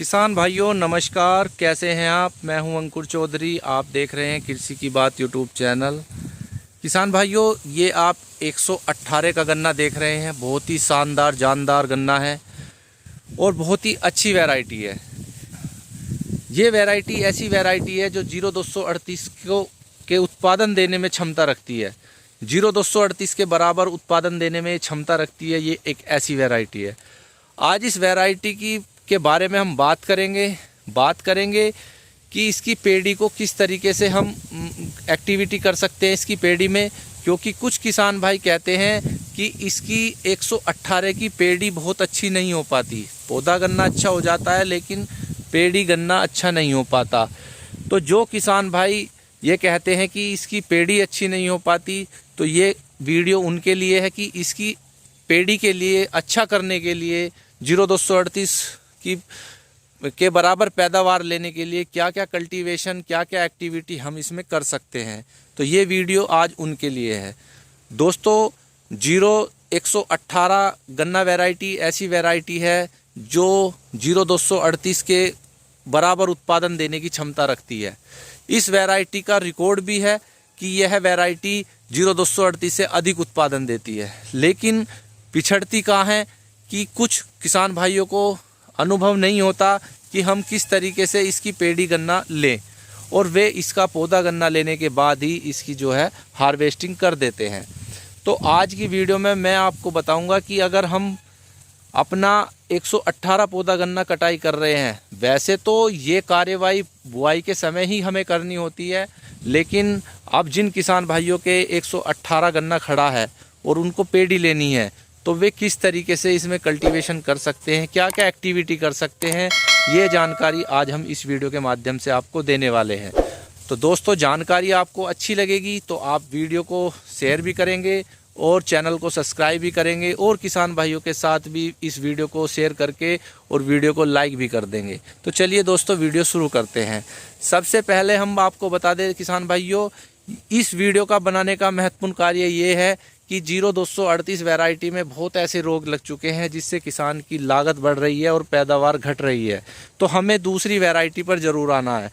किसान भाइयों नमस्कार, कैसे हैं आप। मैं हूं अंकुर चौधरी, आप देख रहे हैं कृषि की बात यूट्यूब चैनल। किसान भाइयों, ये आप 118 का गन्ना देख रहे हैं। बहुत ही शानदार जानदार गन्ना है और बहुत ही अच्छी वैरायटी है। ये वैरायटी ऐसी वैरायटी है जो 0238 को के उत्पादन देने में क्षमता रखती है। 0238 के बराबर उत्पादन देने में क्षमता रखती है। ये एक ऐसी वैरायटी है। आज इस वैरायटी के बारे में हम बात करेंगे कि इसकी पेड़ी को किस तरीके से हम एक्टिविटी कर सकते हैं इसकी पेड़ी में। क्योंकि कुछ किसान भाई कहते हैं कि इसकी 118 की पेड़ी बहुत अच्छी नहीं हो पाती। पौधा गन्ना अच्छा हो जाता है लेकिन पेड़ी गन्ना अच्छा नहीं हो पाता। तो जो किसान भाई ये कहते हैं कि इसकी पेड़ी अच्छी नहीं हो पाती, तो ये वीडियो उनके लिए है कि इसकी पेड़ी के लिए अच्छा करने के लिए 0238 के बराबर पैदावार लेने के लिए क्या क्या कल्टीवेशन, क्या क्या एक्टिविटी हम इसमें कर सकते हैं। तो ये वीडियो आज उनके लिए है। दोस्तों, 118 गन्ना वैरायटी ऐसी वैरायटी है जो 0238 के बराबर उत्पादन देने की क्षमता रखती है। इस वैरायटी का रिकॉर्ड भी है कि यह वैरायटी 0238 से अधिक उत्पादन देती है। लेकिन पिछड़ती कहाँ है कि कुछ किसान भाइयों को अनुभव नहीं होता कि हम किस तरीके से इसकी पेड़ी गन्ना लें, और वे इसका पौधा गन्ना लेने के बाद ही इसकी जो है हार्वेस्टिंग कर देते हैं। तो आज की वीडियो में मैं आपको बताऊंगा कि अगर हम अपना 118 पौधा गन्ना कटाई कर रहे हैं, वैसे तो ये कार्यवाही बुआई के समय ही हमें करनी होती है, लेकिन अब जिन किसान भाइयों के 118 गन्ना खड़ा है और उनको पेड़ी लेनी है, तो वे किस तरीके से इसमें कल्टीवेशन कर सकते हैं, क्या क्या एक्टिविटी कर सकते हैं, ये जानकारी आज हम इस वीडियो के माध्यम से आपको देने वाले हैं। तो दोस्तों, जानकारी आपको अच्छी लगेगी तो आप वीडियो को शेयर भी करेंगे और चैनल को सब्सक्राइब भी करेंगे, और किसान भाइयों के साथ भी इस वीडियो को शेयर करके और वीडियो को लाइक भी कर देंगे। तो चलिए दोस्तों, वीडियो शुरू करते हैं। सबसे पहले हम आपको बता दें किसान भाइयों, इस वीडियो का बनाने का महत्वपूर्ण कार्य ये है कि 0238 वैरायटी में बहुत ऐसे रोग लग चुके हैं जिससे किसान की लागत बढ़ रही है और पैदावार घट रही है। तो हमें दूसरी वैरायटी पर ज़रूर आना है।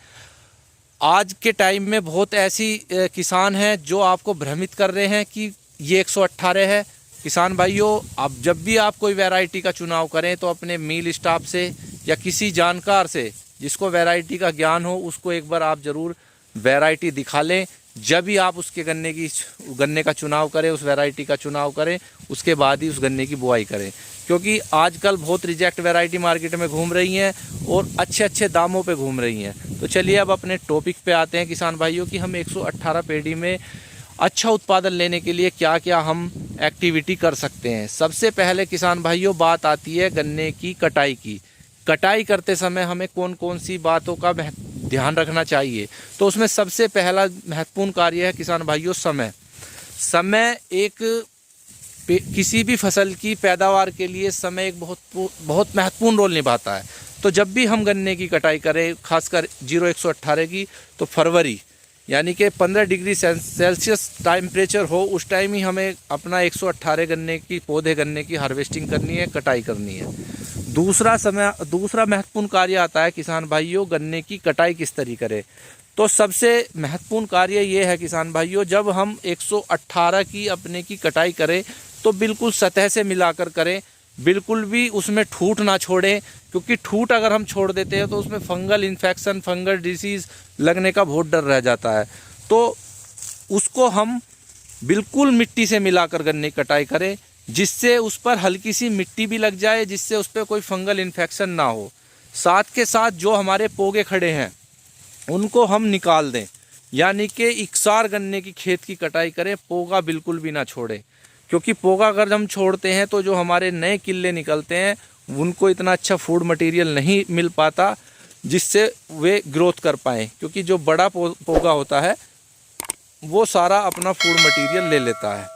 आज के टाइम में बहुत ऐसी किसान हैं जो आपको भ्रमित कर रहे हैं कि ये 118 है। किसान भाइयों, अब जब भी आप कोई वैरायटी का चुनाव करें तो अपने मिल स्टाफ से या किसी जानकार से जिसको वैरायटी का ज्ञान हो, उसको एक बार आप ज़रूर वैरायटी दिखा लें। जब भी आप उसके गन्ने का चुनाव करें, उस वैरायटी का चुनाव करें, उसके बाद ही उस गन्ने की बुआई करें। क्योंकि आजकल बहुत रिजेक्ट वैरायटी मार्केट में घूम रही हैं और अच्छे अच्छे दामों पे घूम रही हैं। तो चलिए अब अपने टॉपिक पे आते हैं किसान भाइयों कि हम 118 पेड़ी में अच्छा उत्पादन लेने के लिए क्या क्या हम एक्टिविटी कर सकते हैं। सबसे पहले किसान भाइयों बात आती है गन्ने की कटाई की। कटाई करते समय हमें कौन कौन सी बातों का ध्यान रखना चाहिए। तो उसमें सबसे पहला महत्वपूर्ण कार्य है किसान भाइयों समय। समय किसी भी फसल की पैदावार के लिए समय एक बहुत महत्वपूर्ण रोल निभाता है। तो जब भी हम गन्ने की कटाई करें, खासकर 0118 की, तो फरवरी यानी कि 15 डिग्री सेल्सियस टेम्परेचर हो, उस टाइम ही हमें अपना 118 गन्ने की पौधे गन्ने की हार्वेस्टिंग करनी है, कटाई करनी है। दूसरा महत्वपूर्ण कार्य आता है किसान भाइयों, गन्ने की कटाई किस तरीके करें। तो सबसे महत्वपूर्ण कार्य ये है किसान भाइयों, जब हम 118 की अपने की कटाई करें तो बिल्कुल सतह से मिलाकर करें, बिल्कुल भी उसमें ठूट ना छोड़ें। क्योंकि ठूट अगर हम छोड़ देते हैं तो उसमें फंगल इन्फेक्शन, फंगल डिसीज़ लगने का बहुत डर रह जाता है। तो उसको हम बिल्कुल मिट्टी से मिलाकर गन्ने की कटाई करें, जिससे उस पर हल्की सी मिट्टी भी लग जाए, जिससे उस पर कोई फंगल इन्फेक्शन ना हो। साथ के साथ जो हमारे पोगे खड़े हैं उनको हम निकाल दें, यानी कि इकसार गन्ने की खेत की कटाई करें, पोगा बिल्कुल भी ना छोड़ें। क्योंकि पोगा अगर हम छोड़ते हैं तो जो हमारे नए किल्ले निकलते हैं उनको इतना अच्छा फूड मटेरियल नहीं मिल पाता जिससे वे ग्रोथ कर पाएँ। क्योंकि जो बड़ा पोगा होता है वो सारा अपना फूड मटेरियल ले लेता है।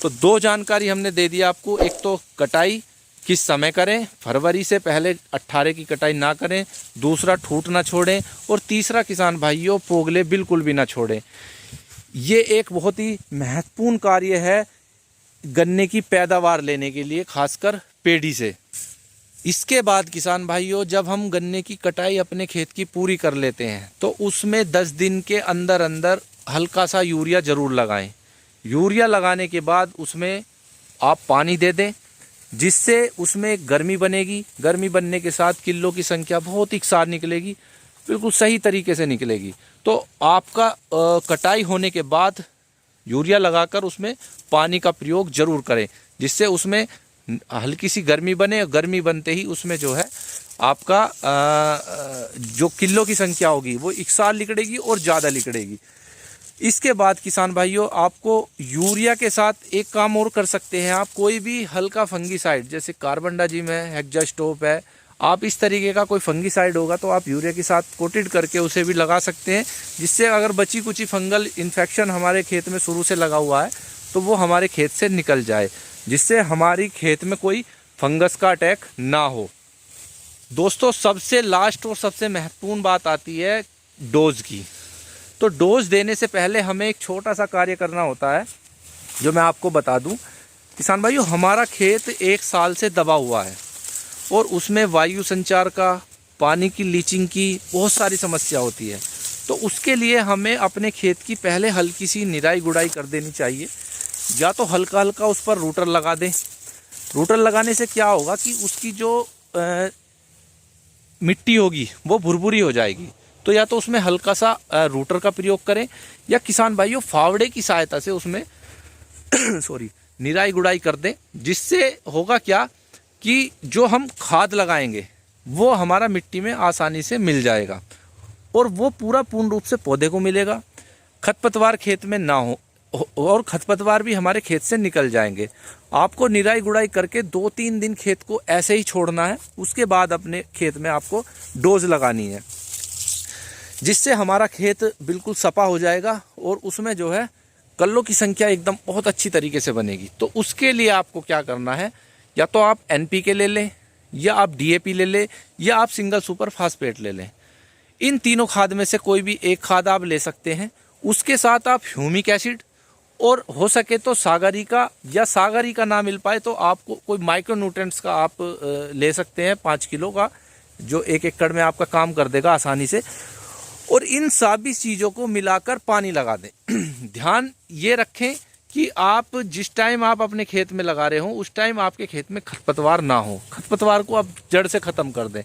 तो दो जानकारी हमने दे दी आपको। एक तो कटाई किस समय करें, फरवरी से पहले 18 की कटाई ना करें। दूसरा, ठूट ना छोड़ें। और तीसरा किसान भाइयों, पोगले बिल्कुल भी ना छोड़ें। ये एक बहुत ही महत्वपूर्ण कार्य है गन्ने की पैदावार लेने के लिए, खासकर पेड़ी से। इसके बाद किसान भाइयों, जब हम गन्ने की कटाई अपने खेत की पूरी कर लेते हैं तो उसमें 10 दिन के अंदर अंदर हल्का सा यूरिया ज़रूर लगाएं। यूरिया लगाने के बाद उसमें आप पानी दे दें, जिससे उसमें गर्मी बनेगी। गर्मी बनने के साथ किलो की संख्या बहुत इकसार निकलेगी, बिल्कुल सही तरीके से निकलेगी। तो आपका कटाई होने के बाद यूरिया लगाकर उसमें पानी का प्रयोग जरूर करें, जिससे उसमें हल्की सी गर्मी बने। गर्मी बनते ही उसमें जो है आपका जो किलो की संख्या होगी वो इकसार निकलेगी और ज़्यादा निकलेगी। इसके बाद किसान भाइयों, आपको यूरिया के साथ एक काम और कर सकते हैं। आप कोई भी हल्का फंगीसाइड, जैसे कार्बनडाजिम है, हेक्सास्टोप है, आप इस तरीके का कोई फंगीसाइड होगा तो आप यूरिया के साथ कोटेड करके उसे भी लगा सकते हैं, जिससे अगर बची कुची फंगल इन्फेक्शन हमारे खेत में शुरू से लगा हुआ है तो वो हमारे खेत से निकल जाए, जिससे हमारी खेत में कोई फंगस का अटैक ना हो। दोस्तों, सबसे लास्ट और सबसे महत्वपूर्ण बात आती है डोज की। तो डोज देने से पहले हमें एक छोटा सा कार्य करना होता है, जो मैं आपको बता दूं। किसान भाइयों, हमारा खेत 1 साल से दबा हुआ है और उसमें वायु संचार का, पानी की लीचिंग की बहुत सारी समस्या होती है। तो उसके लिए हमें अपने खेत की पहले हल्की सी निराई गुड़ाई कर देनी चाहिए, या तो हल्का हल्का उस पर रूटर लगा दें। रूटर लगाने से क्या होगा कि उसकी जो मिट्टी होगी वो भुरभुरी हो जाएगी। तो या तो उसमें हल्का सा रूटर का प्रयोग करें, या किसान भाइयों फावड़े की सहायता से उसमें निराई गुड़ाई कर दें। जिससे होगा क्या कि जो हम खाद लगाएंगे वो हमारा मिट्टी में आसानी से मिल जाएगा और वो पूर्ण रूप से पौधे को मिलेगा। खरपतवार खेत में ना हो और खरपतवार भी हमारे खेत से निकल जाएंगे। आपको निराई गुड़ाई करके 2-3 दिन खेत को ऐसे ही छोड़ना है। उसके बाद अपने खेत में आपको डोज लगानी है, जिससे हमारा खेत बिल्कुल सपा हो जाएगा और उसमें जो है कल्लों की संख्या एकदम बहुत अच्छी तरीके से बनेगी। तो उसके लिए आपको क्या करना है, या तो आप NPK ले लें, या आप DAP ले लें, या आप सिंगल सुपर फास्फेट ले लें। इन तीनों खाद में से कोई भी एक खाद आप ले सकते हैं। उसके साथ आप ह्यूमिक एसिड और हो सके तो सागरिका, या सागरिका ना मिल पाए तो आपको कोई माइक्रोन्यूट्रिएंट्स का आप ले सकते हैं 5 किलो का, जो 1 एकड़ में आपका काम कर देगा आसानी से। और इन सभी चीज़ों को मिलाकर पानी लगा दें। ध्यान ये रखें कि आप जिस टाइम आप अपने खेत में लगा रहे हो उस टाइम आपके खेत में खरपतवार ना हो। खरपतवार को आप जड़ से ख़त्म कर दें।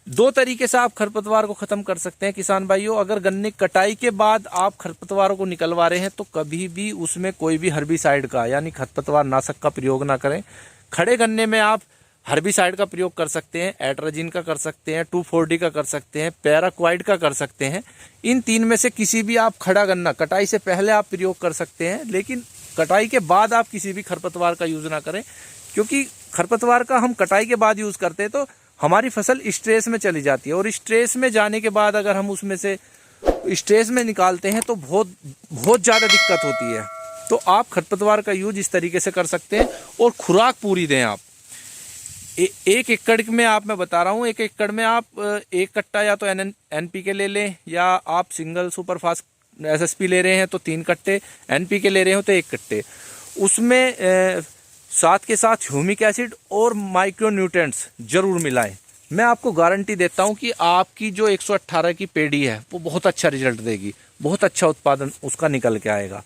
2 तरीके से आप खरपतवार को ख़त्म कर सकते हैं किसान भाइयों। अगर गन्ने कटाई के बाद आप खरपतवारों को निकलवा रहे हैं तो कभी भी उसमें कोई भी हर्बिसाइड का यानी खरपतवार नाशक का प्रयोग ना करें। खड़े गन्ने में आप हर्बिसाइड का प्रयोग कर सकते हैं, एट्राजिन का कर सकते हैं, 2,4-D का कर सकते हैं, पैराक्वाइड का कर सकते हैं। इन 3 में से किसी भी आप खड़ा गन्ना कटाई से पहले आप प्रयोग कर सकते हैं, लेकिन कटाई के बाद आप किसी भी खरपतवार का यूज़ ना करें, क्योंकि खरपतवार का हम कटाई के बाद यूज़ करते हैं तो हमारी फसल स्ट्रेस में चली जाती है, और स्ट्रेस में जाने के बाद अगर हम उसमें से स्ट्रेस में निकालते हैं तो बहुत ज़्यादा दिक्कत होती है। तो आप खरपतवार का यूज इस तरीके से कर सकते हैं और खुराक पूरी दें आप। 1 एकड़ में मैं बता रहा हूँ, 1 एकड़ में आप 1 कट्टा या तो NPK ले लें, या आप सिंगल सुपर फास्ट SSP ले रहे हैं तो 3 कट्टे, NPK ले रहे हो तो 1 कट्टे। उसमें साथ के साथ ह्यूमिक एसिड और माइक्रोन्यूट्रिएंट्स जरूर मिलाएं। मैं आपको गारंटी देता हूं कि आपकी जो 118 की पेड़ी है वो बहुत अच्छा रिजल्ट देगी, बहुत अच्छा उत्पादन उसका निकल के आएगा।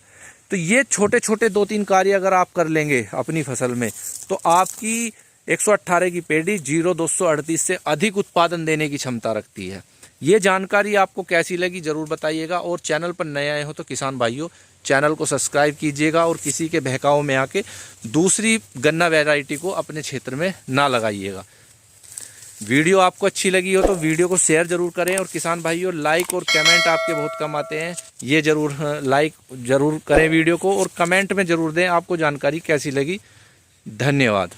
तो ये छोटे छोटे 2-3 कार्य अगर आप कर लेंगे अपनी फसल में तो आपकी 118 की पेड़ी 0238 से अधिक उत्पादन देने की क्षमता रखती है। ये जानकारी आपको कैसी लगी जरूर बताइएगा, और चैनल पर नए आए हो तो किसान भाइयों चैनल को सब्सक्राइब कीजिएगा, और किसी के बहकाव में आके दूसरी गन्ना वैरायटी को अपने क्षेत्र में ना लगाइएगा। वीडियो आपको अच्छी लगी हो तो वीडियो को शेयर जरूर करें, और किसान भाइयों लाइक और कमेंट आपके बहुत कम आते हैं, ये जरूर लाइक जरूर करें वीडियो को, और कमेंट में जरूर दें आपको जानकारी कैसी लगी। धन्यवाद।